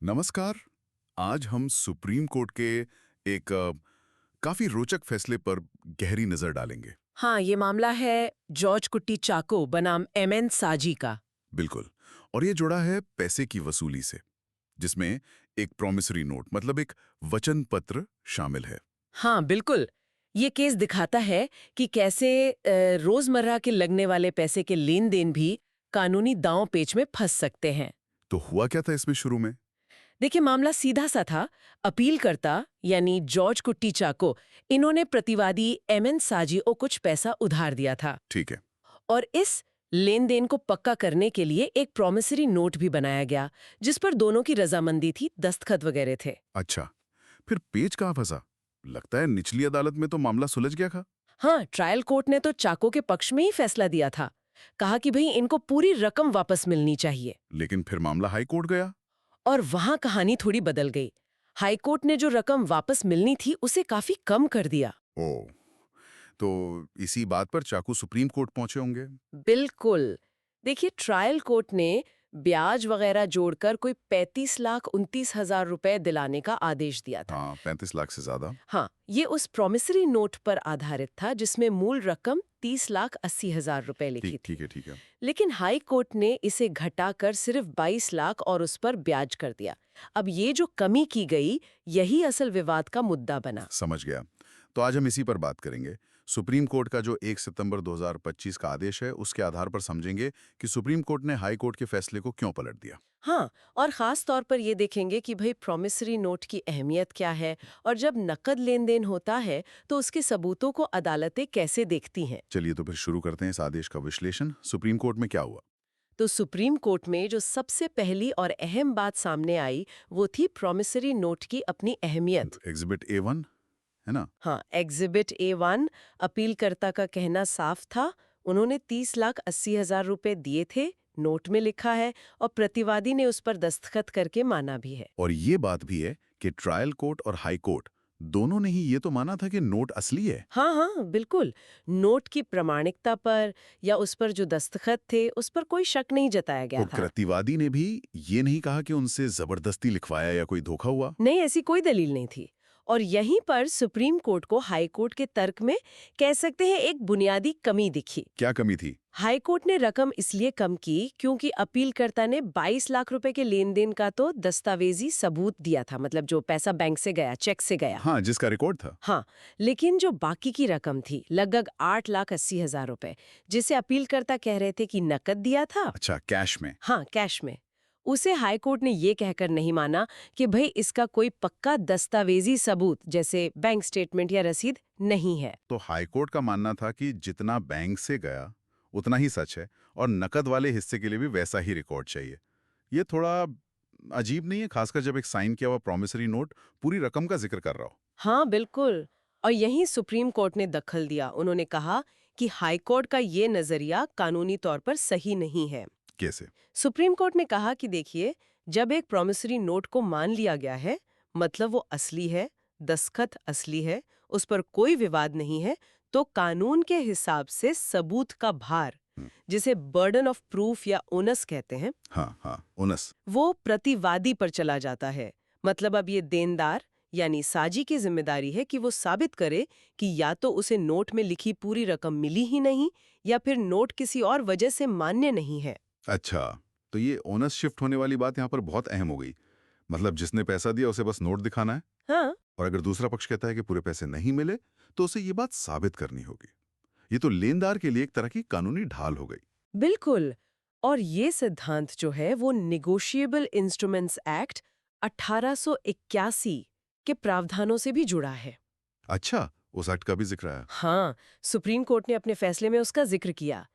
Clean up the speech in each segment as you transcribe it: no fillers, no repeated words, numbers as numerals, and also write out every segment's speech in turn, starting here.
नमस्कार। आज हम सुप्रीम कोर्ट के एक काफी रोचक फैसले पर गहरी नजर डालेंगे। हाँ, ये मामला है जॉर्ज कुट्टी चाको बनाम एमएन साजी का। बिल्कुल। और ये जुड़ा है पैसे की वसूली से, जिसमें एक प्रॉमिसरी नोट मतलब एक वचन पत्र शामिल है। हाँ, बिल्कुल। ये केस दिखाता है कि कैसे रोजमर्रा के लगने वाले पैसे के लेन देन भी कानूनी दांव पेच में फंस सकते हैं। तो हुआ क्या था इसमें शुरू में? देखिए, मामला सीधा सा था। अपीलकर्ता यानी जॉर्ज कुट्टी चाको, इन्होंने प्रतिवादी एमएन साजी को कुछ पैसा उधार दिया था ठीक है। और इस लेन देन को पक्का करने के लिए एक प्रॉमिसरी नोट भी बनाया गया, जिस पर दोनों की रजामंदी थी, दस्तखत वगैरह थे। अच्छा, फिर पेच कहाँ फंसा? लगता है निचली अदालत में तो मामला सुलझ गया था। हाँ, ट्रायल कोर्ट ने तो चाको के पक्ष में ही फैसला दिया था। कहा कि भाई इनको पूरी रकम वापस मिलनी चाहिए। लेकिन फिर मामला हाई कोर्ट गया। और वहां कहानी थोड़ी बदल गई। हाईकोर्ट ने जो रकम वापस मिलनी थी उसे काफी कम कर दिया। ओ, तो इसी बात पर चाकू सुप्रीम कोर्ट पहुंचे होंगे। बिल्कुल। देखिए, ट्रायल कोर्ट ने ब्याज वगैरह जोड़कर कोई 35,29,000 रुपए दिलाने का आदेश दिया था। हाँ, 35 लाख से ज्यादा। हाँ, ये उस प्रॉमिसरी नोट पर आधारित था जिसमें मूल रकम 30,80,000 रुपए लिखी ठीक थी। ठीक है, ठीक है। लेकिन हाई कोर्ट ने इसे घटाकर सिर्फ 22 लाख और उस पर ब्याज कर दिया। अब ये जो कमी की गई, यही असल विवाद का मुद्दा बना। समझ गया। तो आज हम इसी पर बात करेंगे। सुप्रीम कोर्ट का जो 1 सितंबर 2025 का आदेश है, उसके आधार पर समझेंगे कि सुप्रीम कोर्ट ने हाई कोर्ट के फैसले को क्यों पलट दिया। हाँ, और खास तौर पर ये देखेंगे कि भाई प्रॉमिसरी नोट की अहमियत क्या है और जब नकद लेन देन होता है तो उसके सबूतों को अदालतें कैसे देखती हैं। चलिए तो फिर शुरू करते हैं इस आदेश का विश्लेषण। सुप्रीम कोर्ट में क्या हुआ? तो सुप्रीम कोर्ट में जो सबसे पहली और अहम बात सामने आई वो थी प्रॉमिसरी नोट की अपनी अहमियत। एग्जिबिट A1 है ना? हाँ, एग्जिबिट A1। अपीलकर्ता का कहना साफ था। उन्होंने 30,80,000 रुपए दिए थे, नोट में लिखा है, और प्रतिवादी ने उस पर दस्तखत करके माना भी है। और ये बात भी है कि ट्रायल कोर्ट और हाई कोर्ट दोनों ने ही ये तो माना था कि नोट असली है। हाँ हाँ, बिल्कुल। नोट की प्रामाणिकता पर या उस पर जो दस्तखत थे उस पर कोई शक नहीं जताया गया तो था। प्रतिवादी ने भी ये नहीं कहा कि उनसे जबरदस्ती लिखवाया या कोई धोखा हुआ। नहीं, ऐसी कोई दलील नहीं थी। और यहीं पर सुप्रीम कोर्ट को हाई कोर्ट के तर्क में कह सकते हैं एक बुनियादी कमी दिखी। क्या कमी थी? हाई कोर्ट ने रकम इसलिए कम की क्योंकि अपीलकर्ता ने 22 लाख रुपए के लेन देन का तो दस्तावेजी सबूत दिया था, मतलब जो पैसा बैंक से गया, चेक से गया। हाँ, जिसका रिकॉर्ड था। हाँ, लेकिन जो बाकी की रकम थी लगभग 8,80,000 रुपए, जिसे अपीलकर्ता कह रहे थे कि नकद दिया था। अच्छा, कैश में। हाँ, कैश में। उसे हाईकोर्ट ने ये कहकर नहीं माना कि भाई इसका कोई पक्का दस्तावेजी सबूत जैसे बैंक स्टेटमेंट या रसीद नहीं है। तो हाईकोर्ट का मानना था कि जितना बैंक से गया उतना ही सच है और नकद वाले हिस्से के लिए भी वैसा ही रिकॉर्ड चाहिए। ये थोड़ा अजीब नहीं है, खासकर जब एक साइन किया हुआ प्रॉमिसरी नोट पूरी रकम का जिक्र कर रहा हो। हाँ, बिल्कुल। और यहीं सुप्रीम कोर्ट ने दखल दिया। उन्होंने कहा कि हाईकोर्ट का ये नजरिया कानूनी तौर पर सही नहीं है। कैसे? सुप्रीम कोर्ट ने कहा कि देखिए, जब एक प्रॉमिसरी नोट को मान लिया गया है, मतलब वो असली है, दस्तखत असली है, उस पर कोई विवाद नहीं है, तो कानून के हिसाब से सबूत का भार, जिसे बर्डन ऑफ प्रूफ या ओनस कहते हैं, हाँ हाँ, ओनस। वो प्रतिवादी पर चला जाता है। मतलब अब ये देनदार यानी साजी की जिम्मेदारी है कि वो साबित करे कि या तो उसे नोट में लिखी पूरी रकम मिली ही नहीं या फिर नोट किसी और वजह से मान्य नहीं है। अच्छा, तो ये ओनस शिफ्ट होने वाली बात यहाँ पर बहुत अहम हो गई। मतलब जिसने पैसा दिया उसे बस नोट दिखाना है, हाँ, और अगर दूसरा पक्ष कहता है कि पूरे पैसे नहीं मिले तो उसे ये बात साबित करनी होगी। ये तो लेनदार के लिए एक तरह की कानूनी ढाल हो गई। बिल्कुल। और ये सिद्धांत जो है वो निगोशिएबल इंस्ट्रूमेंट्स एक्ट 1881 के प्रावधानों से भी जुड़ा है। अच्छा, उस एक्ट का भी जिक्र है। हाँ, सुप्रीम कोर्ट ने अपने फैसले में उसका जिक्र किया।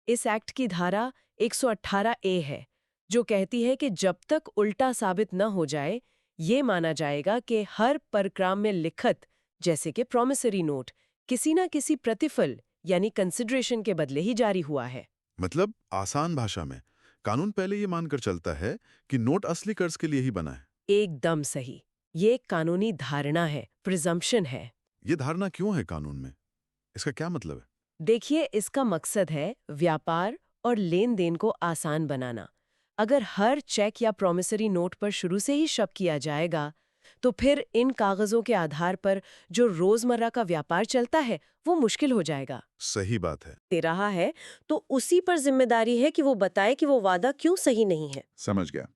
इस एक्ट की धारा 118A है, जो कहती है कि जब तक उल्टा साबित न हो जाए, ये माना जाएगा कि हर परक्राम में लिखत, जैसे कि प्रॉमिसरी नोट, किसी न किसी प्रतिफल यानी कंसिडरेशन के बदले ही जारी हुआ है। मतलब आसान भाषा में कानून पहले ये मानकर चलता है कि नोट असली कर्ज के लिए ही बना है। एकदम सही। ये एक कानूनी धारणा है, प्रिजम्पशन है। ये धारणा क्यों है कानून में? इसका क्या मतलब है? देखिए, इसका मकसद है व्यापार और लेन देन को आसान बनाना। अगर हर चेक या प्रॉमिसरी नोट पर शुरू से ही शक किया जाएगा, तो फिर इन कागजों के आधार पर जो रोजमर्रा का व्यापार चलता है, वो मुश्किल हो जाएगा। सही बात है। दे रहा है, तो उसी पर जिम्मेदारी है कि वो बताए कि वो वादा क्यों सही नहीं है। समझ गया।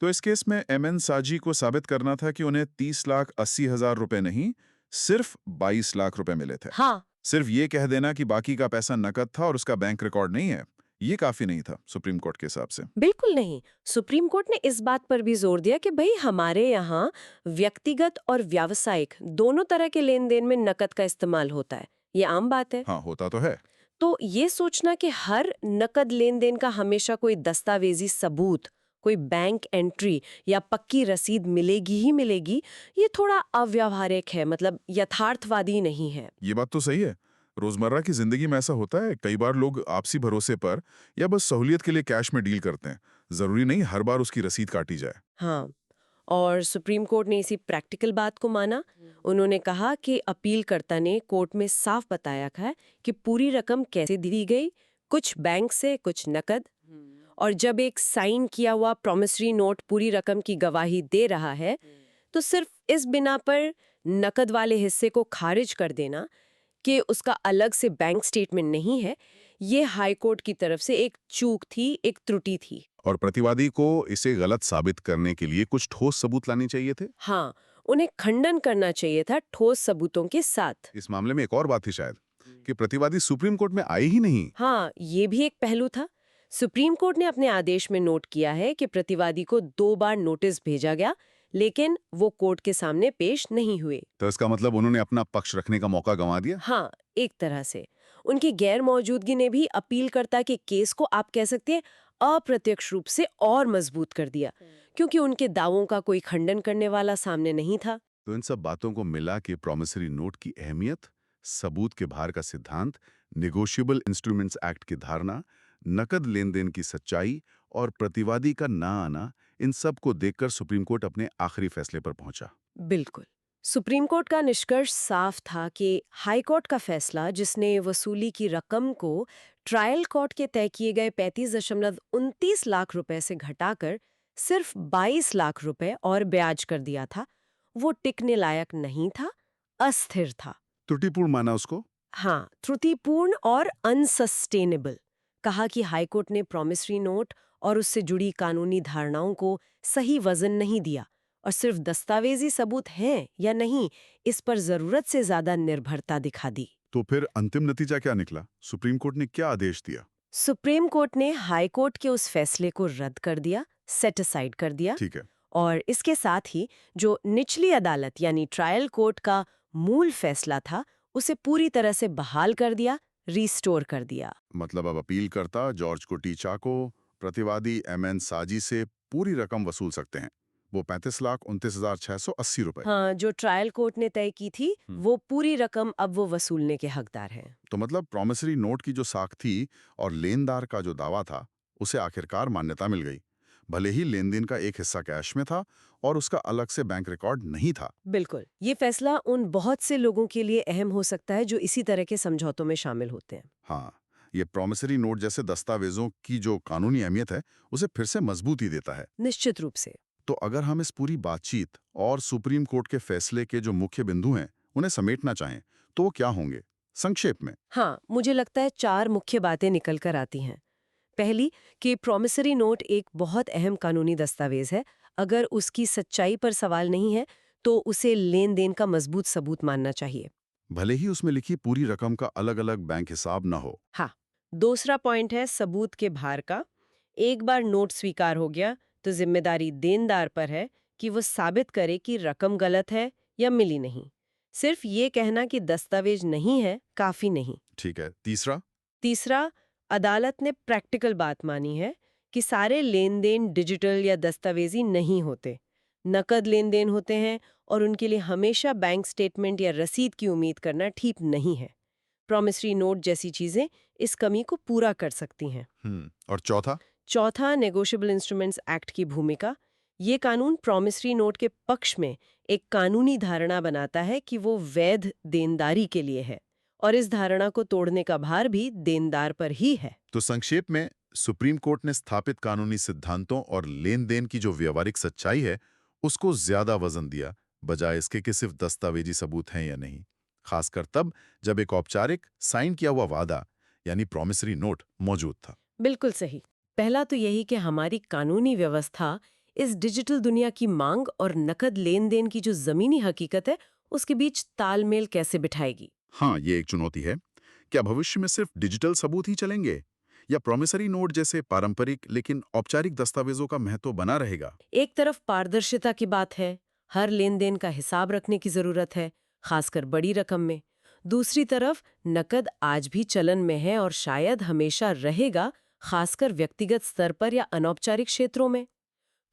तो इस केस में एमएन साजी को साबित करना था कि उन्हें 30,80,000 रुपए नहीं, सिर्फ 22 लाख रुपए मिले थे। हाँ, सिर्फ ये कह देना कि बाकी का पैसा नकद था और उसका बैंक रिकॉर्ड नहीं है, ये काफी नहीं था सुप्रीम कोर्ट के हिसाब से। बिल्कुल नहीं। सुप्रीम कोर्ट ने इस बात पर भी जोर दिया कि भाई हमारे यहाँ व्यक्तिगत और व्यावसायिक दोनों तरह के लेन देन में नकद का इस्तेमाल होता है। ये आम बात है। हाँ, होता तो है। तो ये सोचना कि हर नकद लेन देन का हमेशा कोई दस्तावेजी सबूत, कोई बैंक एंट्री या पक्की रसीद मिलेगी ही मिलेगी, ये थोड़ा अव्यावहारिक है, मतलब यथार्थवादी नहीं है। ये बात तो सही है। रोजमर्रा की जिंदगी में ऐसा होता है, कई बार लोग आपसी भरोसे पर या बस सहूलियत के लिए कैश में डील करते हैं। जरूरी नहीं हर बार उसकी रसीद काटी जाए। हाँ, और सुप्रीम कोर्ट ने इसी प्रैक्टिकल बात को माना। उन्होंने कहा कि अपीलकर्ता ने कोर्ट में साफ बताया है कि पूरी रकम कैसे दी गई, कुछ बैंक से, कुछ नकद। और जब एक साइन किया हुआ प्रॉमिसरी नोट पूरी रकम की गवाही दे रहा है, तो सिर्फ इस बिना पर नकद वाले हिस्से को खारिज कर देना कि उसका अलग से बैंक स्टेटमेंट नहीं है, ये हाई कोर्ट की तरफ से एक चूक थी, एक त्रुटि थी। और प्रतिवादी को इसे गलत साबित करने के लिए कुछ ठोस सबूत लाने चाहिए थे। हाँ, उन्हें खंडन करना चाहिए था ठोस सबूतों के साथ। इस मामले में एक और बात थी शायद कि प्रतिवादी सुप्रीम कोर्ट में आए ही नहीं। हाँ, ये भी एक पहलू था। सुप्रीम कोर्ट ने अपने आदेश में नोट किया है कि प्रतिवादी को 2 बार नोटिस भेजा गया, लेकिन वो कोर्ट के सामने पेश नहीं हुए। तो इसका मतलब उन्होंने अपना पक्ष रखने का मौका गंवा दिया। हाँ, एक तरह से उनकी गैर मौजूदगी ने भी अपीलकर्ता के केस को, आप कह सकते हैं, अप्रत्यक्ष रूप से और मजबूत कर दिया, क्योंकि उनके दावों का कोई खंडन करने वाला सामने नहीं था। तो इन सब बातों को मिला के प्रॉमिसरी नोट की अहमियत, सबूत के भार का सिद्धांत, नेगोशिएबल इंस्ट्रूमेंट्स एक्ट की धारणा, नकद लेन देन की सच्चाई और प्रतिवादी का ना आना, इन सब को देखकर सुप्रीम कोर्ट अपने आखिरी फैसले पर पहुंचा। बिल्कुल। सुप्रीम कोर्ट का निष्कर्ष साफ था कि हाई कोर्ट का फैसला, जिसने वसूली की रकम को ट्रायल कोर्ट के तय किए गए 35.29 लाख रुपए से घटाकर सिर्फ 22 लाख रुपए और ब्याज कर दिया था, वो टिकने लायक नहीं था, अस्थिर था। त्रुटिपूर्ण माना उसको। हाँ, त्रुटिपूर्ण और अनसस्टेनेबल। कहा कि हाईकोर्ट ने प्रॉमिसरी नोट और उससे जुड़ी कानूनी धारणाओं को सही वजन नहीं दिया, और सिर्फ दस्तावेजी सबूत हैं या नहीं, इस पर जरूरत से ज्यादा निर्भरता दिखा दी। तो फिर अंतिम नतीजा क्या निकला? सुप्रीम कोर्ट ने क्या आदेश दिया? सुप्रीम कोर्ट ने हाई कोर्ट के उस फैसले को रद्द कर दिया, सेट असाइड कर दिया, ठीक है। और इसके साथ ही जो निचली अदालत यानी ट्रायल कोर्ट का मूल फैसला था, उसे पूरी तरह से बहाल कर दिया, रिस्टोर कर दिया। मतलब अब अपीलकर्ता जॉर्ज कोटीचाको प्रतिवादी एमएन साजी से पूरी रकम वसूल सकते हैं, वो 35,29,680 रुपए। हाँ, जो ट्रायल कोर्ट ने तय की थी, वो पूरी रकम अब वो वसूलने के हकदार हैं। तो मतलब प्रॉमिसरी नोट की जो साख थी और लेनदार का जो दावा था, उसे आखिरकार मान्यता मिल गई, भले ही लेन देन का एक हिस्सा कैश में था और उसका अलग से बैंक रिकॉर्ड नहीं था। बिल्कुल, ये फैसला उन बहुत से लोगों के लिए अहम हो सकता है जो इसी तरह के समझौतों में शामिल होते हैं। हाँ, ये प्रॉमिसरी नोट जैसे दस्तावेजों की जो कानूनी अहमियत है, उसे फिर से मजबूती देता है। निश्चित रूप से। तो अगर हम इस पूरी बातचीत और सुप्रीम कोर्ट के फैसले के जो मुख्य बिंदु हैं, उन्हें समेटना चाहें, तो वो क्या होंगे संक्षेप में? हाँ, मुझे लगता है 4 मुख्य बातें निकल कर आती हैं। पहली, कि प्रॉमिसरी नोट एक बहुत अहम कानूनी दस्तावेज है। अगर उसकी सच्चाई पर सवाल नहीं है, तो उसे लेन देन का मजबूत सबूत मानना चाहिए। भले ही उसमें लिखी पूरी रकम का अलग-अलग बैंक हिसाब न हो। हाँ, दूसरा पॉइंट है सबूत के भार का। एक बार नोट स्वीकार हो गया, तो जिम्मेदारी देनदार पर है कि वो साबित करे कि रकम गलत है या मिली नहीं। सिर्फ ये कहना कि दस्तावेज नहीं है काफी नहीं। ठीक है। तीसरा, तीसरा, अदालत ने प्रैक्टिकल बात मानी है कि सारे लेन देन डिजिटल या दस्तावेजी नहीं होते, नकद लेन देन होते हैं, और उनके लिए हमेशा बैंक स्टेटमेंट या रसीद की उम्मीद करना ठीक नहीं है। प्रॉमिसरी नोट जैसी चीजें इस कमी को पूरा कर सकती हैं। और चौथा? चौथा, नेगोशिएबल इंस्ट्रूमेंट्स एक्ट की भूमिका। ये कानून प्रॉमिसरी नोट के पक्ष में एक कानूनी धारणा बनाता है कि वो वैध देनदारी के लिए है, और इस धारणा को तोड़ने का भार भी देनदार पर ही है। तो संक्षेप में सुप्रीम कोर्ट ने स्थापित कानूनी सिद्धांतों और लेन-देन की जो व्यवहारिक सच्चाई है, उसको ज्यादा वजन दिया, बजाय इसके कि सिर्फ दस्तावेजी सबूत हैं या नहीं। खासकर तब जब एक औपचारिक साइन किया हुआ वादा यानी प्रॉमिसरी नोट मौजूद था। बिल्कुल सही। पहला तो यही कि हमारी कानूनी व्यवस्था इस डिजिटल दुनिया की मांग और नकद लेन देन की जो जमीनी हकीकत है उसके बीच तालमेल कैसे बिठाएगी। हाँ, ये एक चुनौती है। क्या भविष्य में सिर्फ डिजिटल सबूत ही चलेंगे या प्रॉमिसरी नोट जैसे पारंपरिक लेकिन औपचारिक दस्तावेजों का महत्व बना रहेगा? एक तरफ पारदर्शिता की बात है, हर लेन देन का हिसाब रखने की जरूरत है, खासकर बड़ी रकम में। दूसरी तरफ नकद आज भी चलन में है और शायद हमेशा रहेगा, खासकर व्यक्तिगत स्तर पर या अनौपचारिक क्षेत्रों में।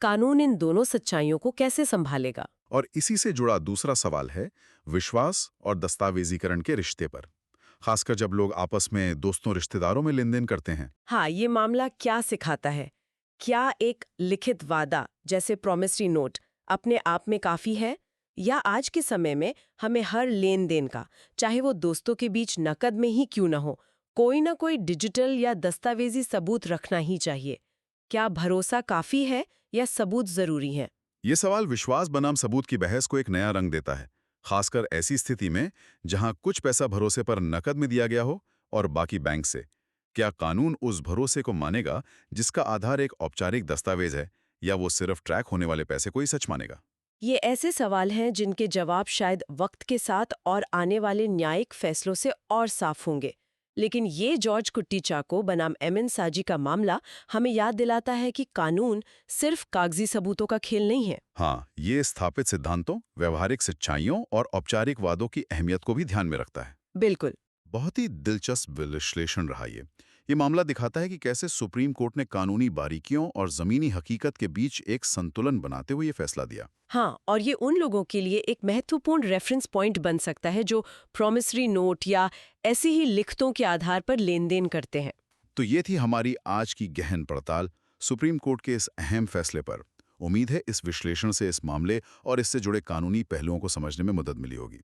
कानून इन दोनों सच्चाइयों को कैसे संभालेगा? और इसी से जुड़ा दूसरा सवाल है विश्वास और दस्तावेजीकरण के रिश्ते पर, खासकर जब लोग आपस में दोस्तों रिश्तेदारों में लेन देन करते हैं। हाँ, ये मामला क्या सिखाता है? क्या एक लिखित वादा जैसे प्रॉमिसरी नोट अपने आप में काफी है, या आज के समय में हमें हर लेन देन का, चाहे वो दोस्तों के बीच नकद में ही क्यों ना हो, कोई ना कोई डिजिटल या दस्तावेजी सबूत रखना ही चाहिए? क्या भरोसा काफी है या सबूत जरूरी है? ये सवाल विश्वास बनाम सबूत की बहस को एक नया रंग देता है, खासकर ऐसी स्थिति में जहां कुछ पैसा भरोसे पर नकद में दिया गया हो और बाकी बैंक से। क्या कानून उस भरोसे को मानेगा जिसका आधार एक औपचारिक दस्तावेज है, या वो सिर्फ ट्रैक होने वाले पैसे को ही सच मानेगा? ये ऐसे सवाल हैं जिनके जवाब शायद वक्त के साथ और आने वाले न्यायिक फैसलों से और साफ होंगे। लेकिन ये जॉर्ज कुट्टीचाको बनाम एमएन साजी का मामला हमें याद दिलाता है कि कानून सिर्फ कागजी सबूतों का खेल नहीं है। हाँ, ये स्थापित सिद्धांतों, व्यवहारिक सच्चाइयों और औपचारिक वादों की अहमियत को भी ध्यान में रखता है। बिल्कुल। बहुत ही दिलचस्प विश्लेषण रहा ये मामला दिखाता है कि कैसे सुप्रीम कोर्ट ने कानूनी बारीकियों और जमीनी हकीकत के बीच एक संतुलन बनाते हुए ये फैसला दिया। हाँ, और ये उन लोगों के लिए एक महत्वपूर्ण रेफरेंस पॉइंट बन सकता है जो प्रॉमिसरी नोट या ऐसी ही लिखतों के आधार पर लेन देन करते हैं। तो ये थी हमारी आज की गहन पड़ताल सुप्रीम कोर्ट के इस अहम फैसले पर। उम्मीद है इस विश्लेषण से इस मामले और इससे जुड़े कानूनी पहलुओं को समझने में मदद मिली होगी।